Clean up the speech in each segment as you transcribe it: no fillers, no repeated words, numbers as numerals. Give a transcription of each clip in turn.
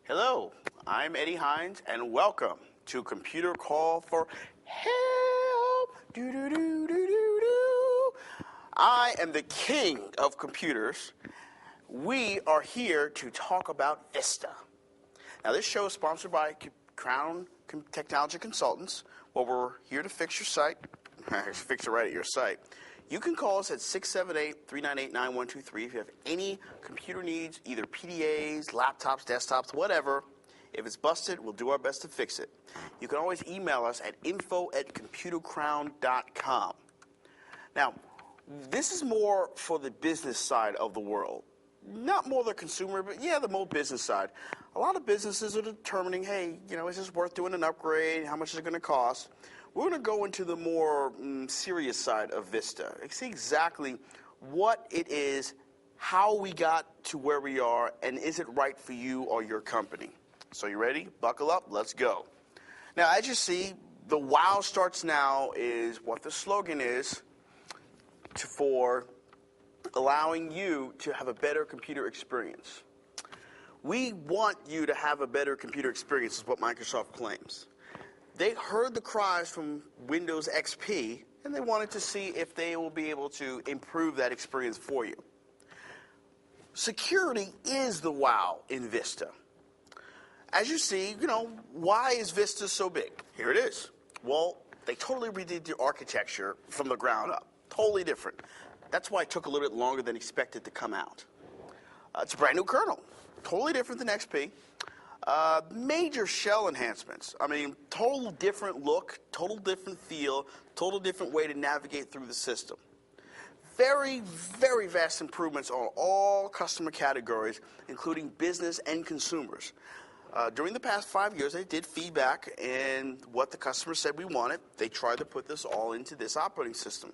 Hello, I'm Eddie Hines, and welcome to Computer Call for Help. Do do do do do do. I am the king of computers. We are here to talk about Vista. Now, this show is sponsored by Crown Technology Consultants. Well, we're here to fix your site. Fix it right at your site. You can call us at 678-398-9123 if you have any computer needs, either PDAs, laptops, desktops, whatever. If it's busted, we'll do our best to fix it. You can always email us at info@computercrown.com. Now, this is more for the business side of the world. Not more the consumer, but yeah, the more business side. A lot of businesses are determining, hey, is this worth doing an upgrade? How much is it going to cost? We're going to go into the more serious side of Vista. See exactly what it is, how we got to where we are, and is it right for you or your company? So you ready? Buckle up. Let's go. Now, as you see, the wow starts now is what the slogan is for allowing you to have a better computer experience. We want you to have a better computer experience is what Microsoft claims. They heard the cries from Windows XP, and they wanted to see if they will be able to improve that experience for you. Security is the wow in Vista. As you see, why is Vista so big? Here it is. Well, they totally redid the architecture from the ground up. Totally different. That's why it took a little bit longer than expected to come out. It's a brand new kernel. Totally different than XP. Major shell enhancements. I mean, total different look, total different feel, total different way to navigate through the system. Very, very vast improvements on all customer categories, including business and consumers. During the past 5 years, they did feedback and what the customer said we wanted. They tried to put this all into this operating system.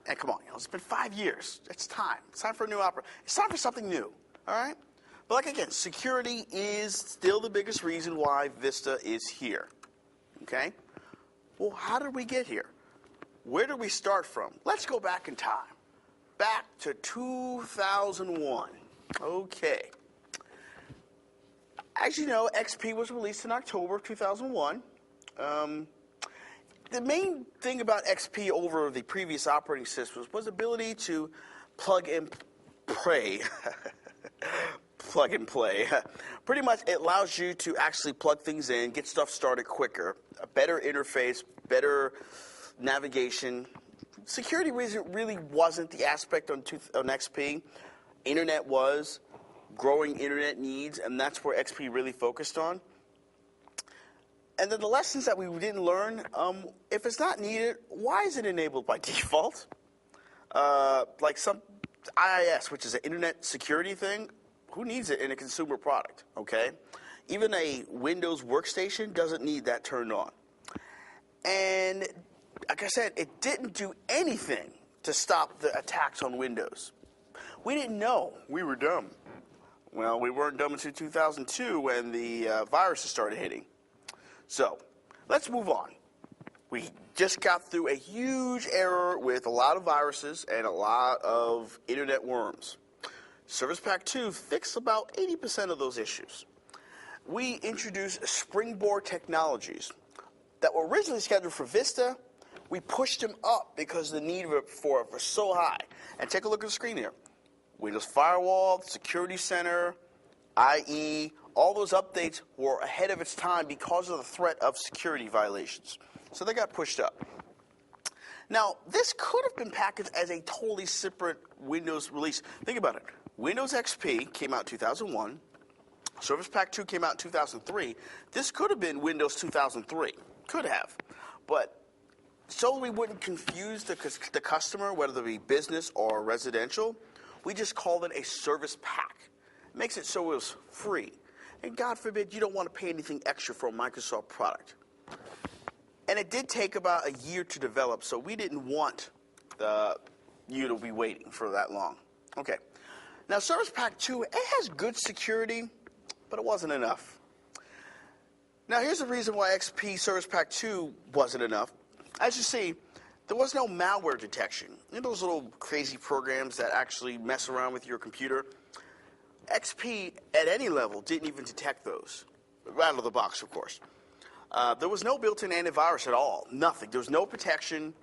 And come on, it's been 5 years. It's time. It's time for a new It's time for something new, all right? But like again, security is still the biggest reason why Vista is here, okay? Well, how did we get here? Where did we start from? Let's go back in time. Back to 2001. Okay. As you know, XP was released in October of 2001. The main thing about XP over the previous operating systems was the ability to plug and play. Plug and play. Pretty much it allows you to actually plug things in, get stuff started quicker, a better interface, better navigation. Security really wasn't the aspect on XP. Internet was, growing internet needs, and that's where XP really focused on. And then the lessons that we didn't learn, if it's not needed, why is it enabled by default? Like some IIS, which is an internet security thing, who needs it in a consumer product, okay? Even a Windows workstation doesn't need that turned on. And like I said, it didn't do anything to stop the attacks on Windows. We didn't know. We were dumb. Well, we weren't dumb until 2002 when the viruses started hitting. So, let's move on. We just got through a huge error with a lot of viruses and a lot of internet worms. Service Pack 2 fixed about 80% of those issues. We introduced Springboard technologies that were originally scheduled for Vista. We pushed them up because the need for it was so high. And take a look at the screen here. Windows Firewall, Security Center, IE, all those updates were ahead of its time because of the threat of security violations. So they got pushed up. Now, this could have been packaged as a totally separate Windows release. Think about it. Windows XP came out in 2001. Service Pack 2 came out in 2003. This could have been Windows 2003. Could have. But so we wouldn't confuse the customer, whether it be business or residential, we just called it a service pack. It makes it so it was free. And God forbid you don't want to pay anything extra for a Microsoft product. And it did take about a year to develop, so we didn't want you to be waiting for that long. Okay. Now, Service Pack 2, it has good security, but it wasn't enough. Now, here's the reason why XP Service Pack 2 wasn't enough. As you see, there was no malware detection. Those little crazy programs that actually mess around with your computer. XP at any level didn't even detect those, out of the box, of course. There was no built-in antivirus at all, nothing. There was no protection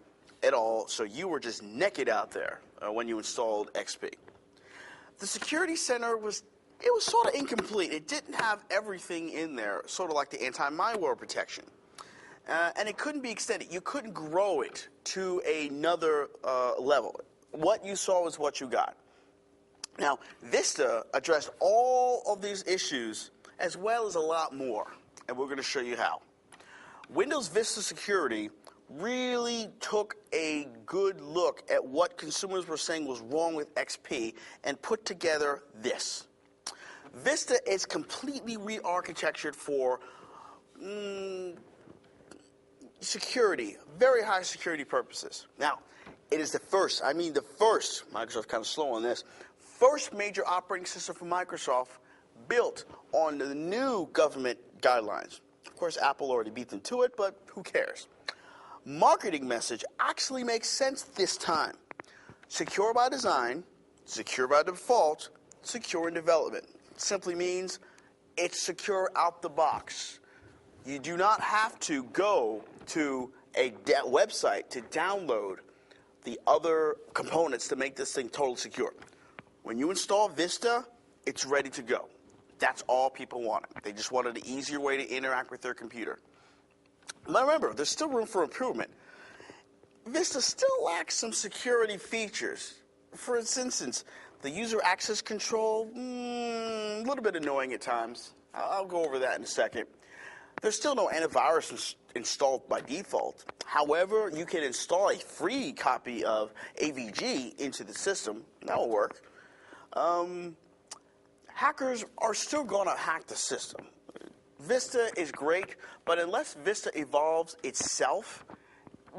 at all, so you were just naked out there when you installed XP. The Security Center was sort of incomplete. It didn't have everything in there, sort of like the anti-malware protection. And it couldn't be extended. You couldn't grow it to another level. What you saw was what you got. Now, Vista addressed all of these issues as well as a lot more, and we're going to show you how. Windows Vista Security really took a good look at what consumers were saying was wrong with XP and put together this. Vista is completely re-architectured for security, very high security purposes. Now, it is the first, Microsoft's kind of slow on this, first major operating system for Microsoft built on the new government guidelines. Of course, Apple already beat them to it, but who cares? Marketing message actually makes sense this time. Secure by design, secure by default, secure in development. Simply means it's secure out the box. You do not have to go to a website to download the other components to make this thing totally secure. When you install Vista, it's ready to go. That's all people wanted. They just wanted an easier way to interact with their computer. But remember, there's still room for improvement. Vista still lacks some security features. For instance, the user access control, a little bit annoying at times. I'll go over that in a second. There's still no antivirus installed by default. However, you can install a free copy of AVG into the system. That will work. Hackers are still going to hack the system. Vista is great, but unless Vista evolves itself,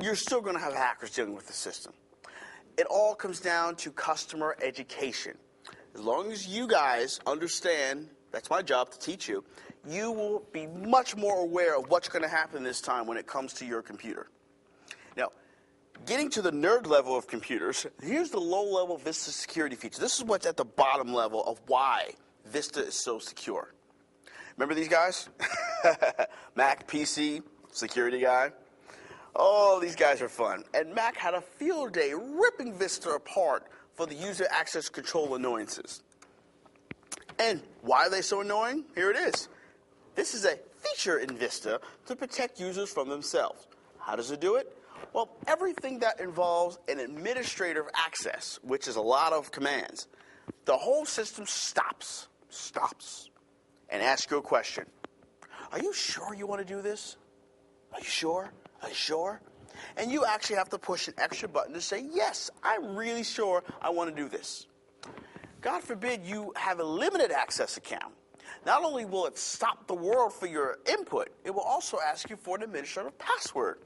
you're still going to have hackers dealing with the system. It all comes down to customer education. As long as you guys understand, that's my job to teach you, you will be much more aware of what's going to happen this time when it comes to your computer. Now, getting to the nerd level of computers, here's the low-level Vista security feature. This is what's at the bottom level of why Vista is so secure. Remember these guys? Mac, PC, security guy. Oh, these guys are fun. And Mac had a field day ripping Vista apart for the user access control annoyances. And why are they so annoying? Here it is. This is a feature in Vista to protect users from themselves. How does it do it? Well, everything that involves an administrative access, which is a lot of commands, the whole system stops, and asks you a question. Are you sure you want to do this? Are you sure? Are you sure? And you actually have to push an extra button to say, yes, I'm really sure I want to do this. God forbid you have a limited access account. Not only will it stop the world for your input, it will also ask you for an administrative password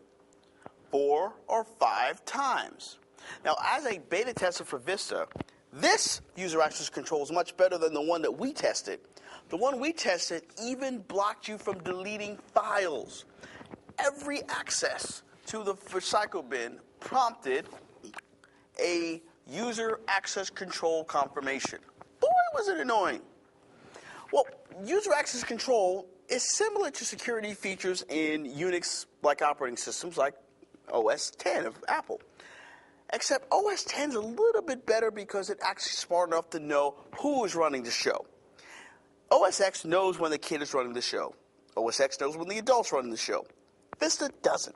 4 or 5 times. Now, as a beta tester for Vista, this user access control is much better than the one that we tested. The one we tested even blocked you from deleting files. Every access to the recycle bin prompted a user access control confirmation. Boy, was it annoying. Well, user access control is similar to security features in Unix-like operating systems like OS X of Apple. Except OS X is a little bit better because it's actually smart enough to know who is running the show. OS X knows when the kid is running the show. OS X knows when the adult's running the show. Vista doesn't.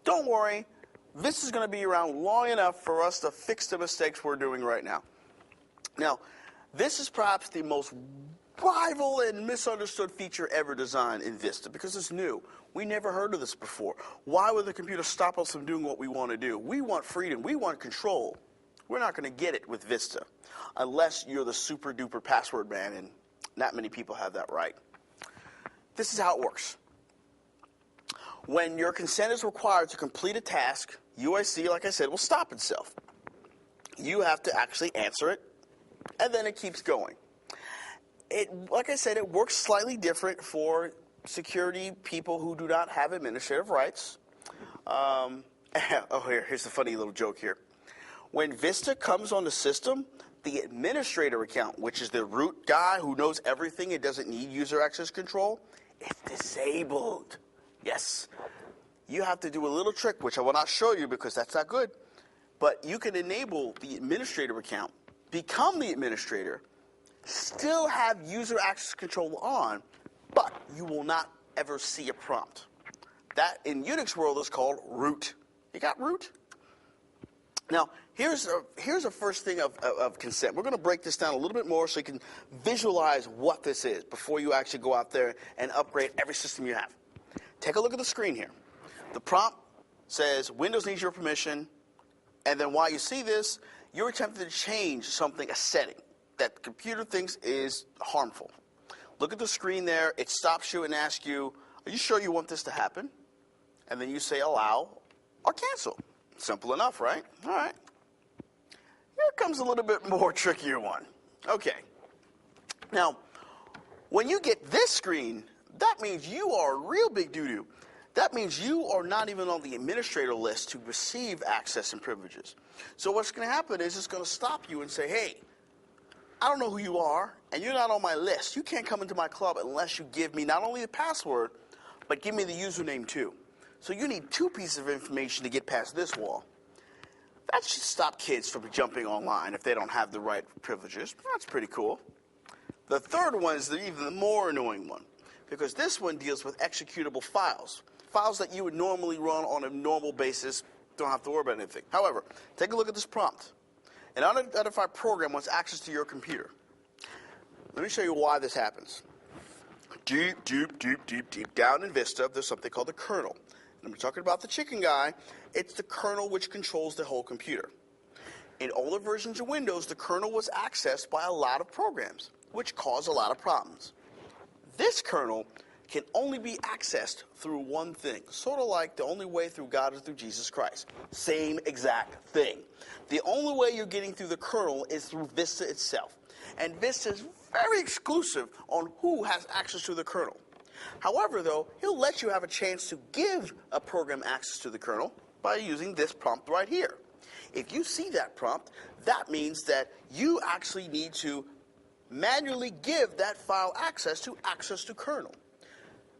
Don't worry, Vista's going to be around long enough for us to fix the mistakes we're doing right now. Now, this is perhaps the most rival and misunderstood feature ever designed in Vista because it's new. We never heard of this before. Why would the computer stop us from doing what we want to do? We want freedom. We want control. We're not going to get it with Vista unless you're the super duper password man, and not many people have that right. This is how it works. When your consent is required to complete a task, UIC, like I said, will stop itself. You have to actually answer it, and then it keeps going. Like I said, it works slightly different for security people who do not have administrative rights. Here's the funny little joke here. When Vista comes on the system, The administrator account, which is the root guy who knows everything and doesn't need user access control, is disabled. Yes. You have to do a little trick, which I will not show you because that's not good. But you can enable the administrator account, become the administrator, still have user access control on, but you will not ever see a prompt. That in Unix world is called root. You got root? Now, here's a first thing of consent. We're going to break this down a little bit more so you can visualize what this is before you actually go out there and upgrade every system you have. Take a look at the screen here. The prompt says Windows needs your permission, and then while you see this, you're attempting to change something, a setting, that the computer thinks is harmful. Look at the screen there. It stops you and asks you, are you sure you want this to happen? And then you say allow or cancel. Simple enough, right? All right. Here comes a little bit more trickier one. Okay. Now, when you get this screen, that means you are a real big doo-doo. That means you are not even on the administrator list to receive access and privileges. So what's going to happen is it's going to stop you and say, hey, I don't know who you are, and you're not on my list. You can't come into my club unless you give me not only the password, but give me the username too. So you need two pieces of information to get past this wall. That should stop kids from jumping online if they don't have the right privileges. That's pretty cool. The third one is the even more annoying one, because this one deals with executable files. Files that you would normally run on a normal basis, don't have to worry about anything. However, take a look at this prompt. An unidentified program wants access to your computer. Let me show you why this happens. Deep down in Vista, there's something called the kernel. And I'm talking about the chicken guy. It's the kernel which controls the whole computer. In older versions of Windows, the kernel was accessed by a lot of programs, which caused a lot of problems. This kernel can only be accessed through one thing, sort of like the only way through God is through Jesus Christ. Same exact thing. The only way you're getting through the kernel is through Vista itself. And Vista is very exclusive on who has access to the kernel. However, though, he'll let you have a chance to give a program access to the kernel by using this prompt right here. If you see that prompt, that means that you actually need to manually give that file access to kernel.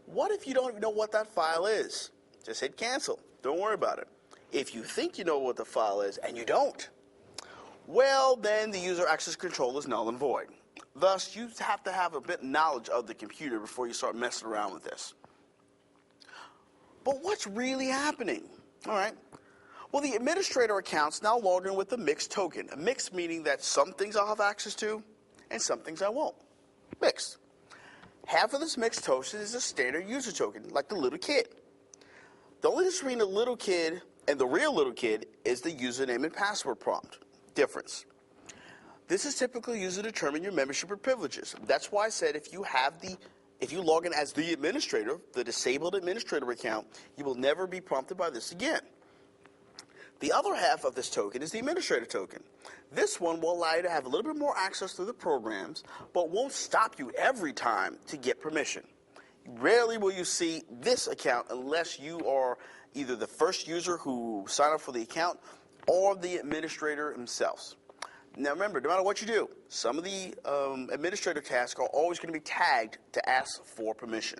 What if you don't even know what that file is? Just hit cancel. Don't worry about it. If you think you know what the file is and you don't, well, then the user access control is null and void. Thus, you have to have a bit of knowledge of the computer before you start messing around with this. But what's really happening? All right. Well, the administrator account's now logged in with a mixed token. A mixed meaning that some things I'll have access to and some things I won't. Mixed. Half of this mixed token is a standard user token, like the little kid. The only difference between the little kid and the real little kid is the username and password prompt difference. This is typically used to determine your membership or privileges. That's why I said if you log in as the administrator, the disabled administrator account, you will never be prompted by this again. The other half of this token is the administrator token. This one will allow you to have a little bit more access to the programs, but won't stop you every time to get permission. Rarely will you see this account unless you are either the first user who signed up for the account or the administrator themselves. Now remember, no matter what you do, some of the administrator tasks are always going to be tagged to ask for permission.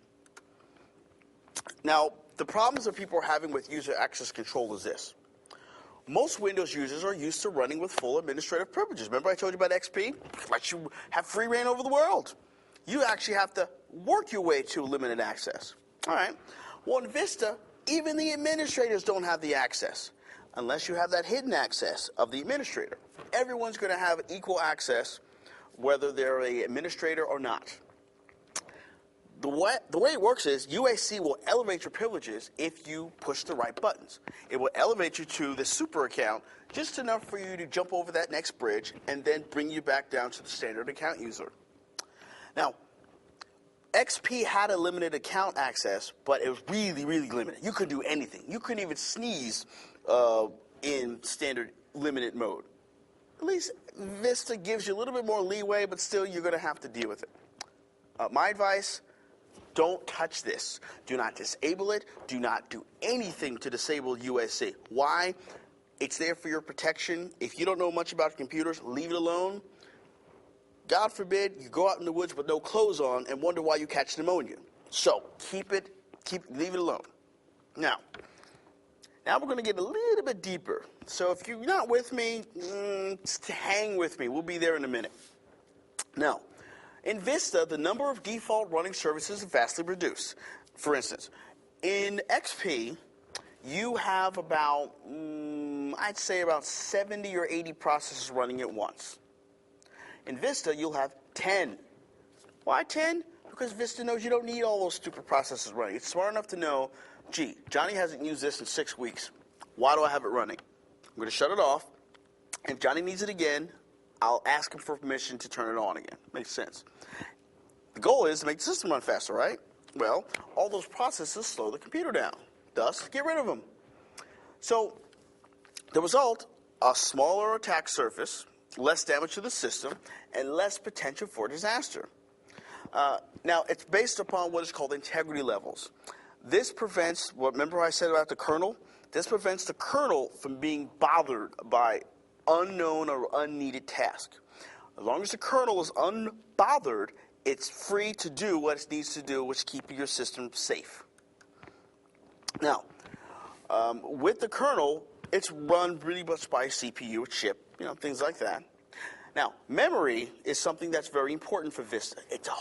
Now, the problems that people are having with user access control is this. Most Windows users are used to running with full administrative privileges. Remember I told you about XP? Lets you have free reign over the world. You actually have to work your way to limited access. All right. Well, in Vista, even the administrators don't have the access unless you have that hidden access of the administrator. Everyone's going to have equal access whether they're an administrator or not. The way it works is UAC will elevate your privileges if you push the right buttons. It will elevate you to the super account just enough for you to jump over that next bridge and then bring you back down to the standard account user. Now, XP had a limited account access, but it was really, really limited. You couldn't do anything. You couldn't even sneeze in standard limited mode. At least Vista gives you a little bit more leeway, but still you're going to have to deal with it. My advice, don't touch this. Do not disable it. Do not do anything to disable UAC. Why? It's there for your protection. If you don't know much about computers, leave it alone. God forbid, you go out in the woods with no clothes on and wonder why you catch pneumonia. So leave it alone. Now we're going to get a little bit deeper. So if you're not with me, just hang with me. We'll be there in a minute. Now, in Vista, the number of default running services is vastly reduced. For instance, in XP, you have about, I'd say about 70 or 80 processes running at once. In Vista, you'll have 10. Why 10? Because Vista knows you don't need all those stupid processes running. It's smart enough to know, gee, Johnny hasn't used this in 6 weeks. Why do I have it running? I'm going to shut it off. If Johnny needs it again, I'll ask him for permission to turn it on again. Makes sense. The goal is to make the system run faster, right? Well, all those processes slow the computer down. Thus, get rid of them. So, the result, a smaller attack surface, less damage to the system, and less potential for disaster. Now, it's based upon what is called integrity levels. This prevents, remember I said about the kernel? This prevents the kernel from being bothered by unknown or unneeded tasks. As long as the kernel is unbothered, it's free to do what it needs to do, which is keep your system safe. Now, with the kernel, it's run really much by CPU, chip, things like that. Now, memory is something that's very important for Vista. It's a